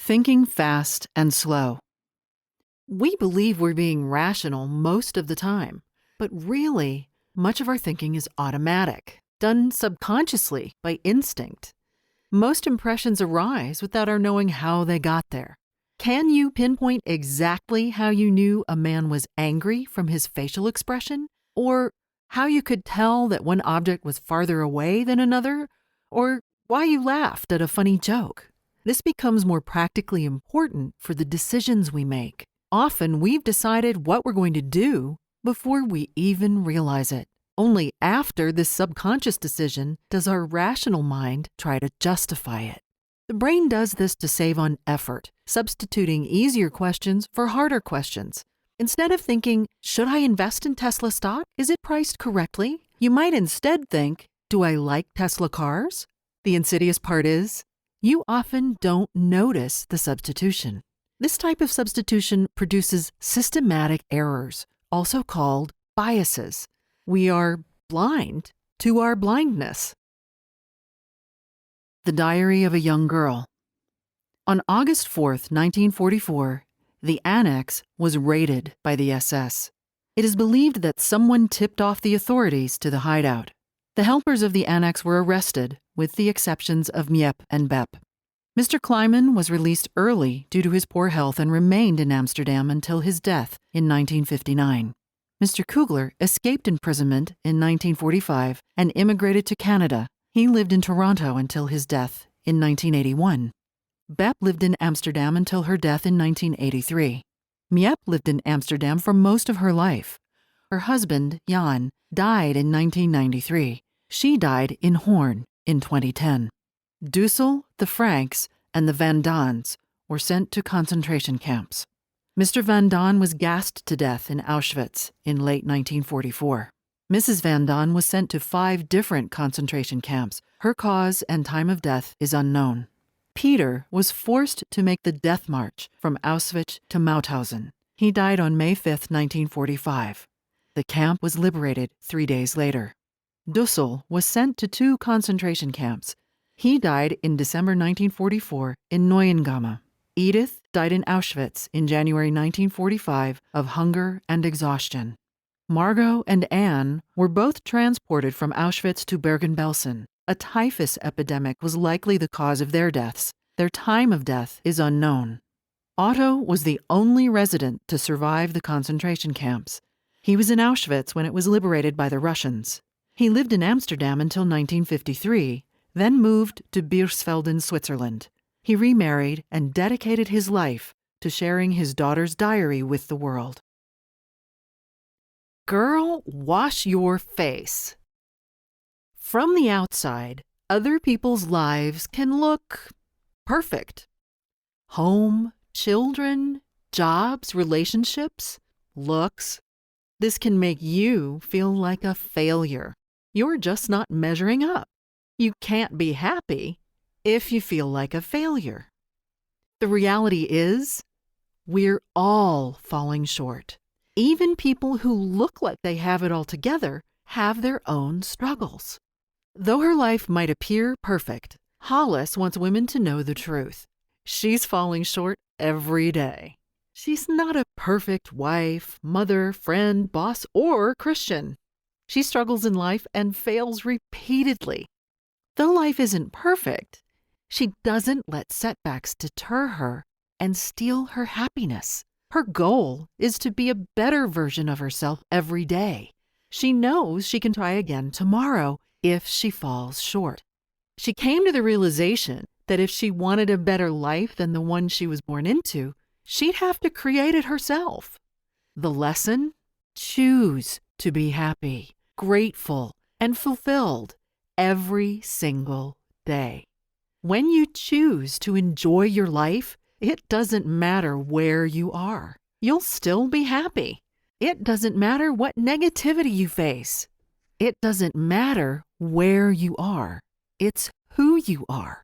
Thinking fast and slow. We believe we're being rational most of the time, but really, much of our thinking is automatic, done subconsciously by instinct. Most impressions arise without our knowing how they got there. Can you pinpoint exactly how you knew a man was angry from his facial expression? Or how you could tell that one object was farther away than another? Or why you laughed at a funny joke? This becomes more practically important for the decisions we make. Often we've decided what we're going to do before we even realize it. Only after this subconscious decision does our rational mind try to justify it. The brain does this to save on effort, substituting easier questions for harder questions. Instead of thinking, should I invest in Tesla stock? Is it priced correctly? You might instead think, do I like Tesla cars? The insidious part is, you often don't notice the substitution. This type of substitution produces systematic errors, also called biases. We are blind to our blindness. The Diary of a Young Girl. On August 4th, 1944, the Annex was raided by the SS. It is believed that someone tipped off the authorities to the hideout. The helpers of the Annex were arrested, with the exceptions of Miep and Bep. Mr. Kleiman was released early due to his poor health and remained in Amsterdam until his death in 1959. Mr. Kugler escaped imprisonment in 1945 and immigrated to Canada. He lived in Toronto until his death in 1981. Bep lived in Amsterdam until her death in 1983. Miep lived in Amsterdam for most of her life. Her husband, Jan, died in 1993. She died in Hoorn in 2010. Dussel, the Franks, and the Van Daans were sent to concentration camps. Mr. Van Daan was gassed to death in Auschwitz in late 1944. Mrs. Van Daan was sent to 5 different concentration camps. Her cause and time of death is unknown. Peter was forced to make the death march from Auschwitz to Mauthausen. He died on May 5, 1945. The camp was liberated 3 days later. Dussel was sent to 2 concentration camps. He died in December 1944 in Neuengamme. Edith died in Auschwitz in January 1945 of hunger and exhaustion. Margot and Anne were both transported from Auschwitz to Bergen-Belsen. A typhus epidemic was likely the cause of their deaths. Their time of death is unknown. Otto was the only resident to survive the concentration camps. He was in Auschwitz when it was liberated by the Russians. He lived in Amsterdam until 1953, then moved to Beersfelden, Switzerland. He remarried and dedicated his life to sharing his daughter's diary with the world. Girl, wash your face. From the outside, other people's lives can look perfect. Home, children, jobs, relationships, looks. This can make you feel like a failure. You're just not measuring up. You can't be happy if you feel like a failure. The reality is, we're all falling short. Even people who look like they have it all together have their own struggles. Though her life might appear perfect, Hollis wants women to know the truth. She's falling short every day. She's not a perfect wife, mother, friend, boss, or Christian. She struggles in life and fails repeatedly. Though life isn't perfect, she doesn't let setbacks deter her and steal her happiness. Her goal is to be a better version of herself every day. She knows she can try again tomorrow if she falls short. She came to the realization that if she wanted a better life than the one she was born into, she'd have to create it herself. The lesson? Choose to be happy, grateful, and fulfilled every single day. When you choose to enjoy your life, it doesn't matter where you are. You'll still be happy. It doesn't matter what negativity you face. It doesn't matter where you are. It's who you are.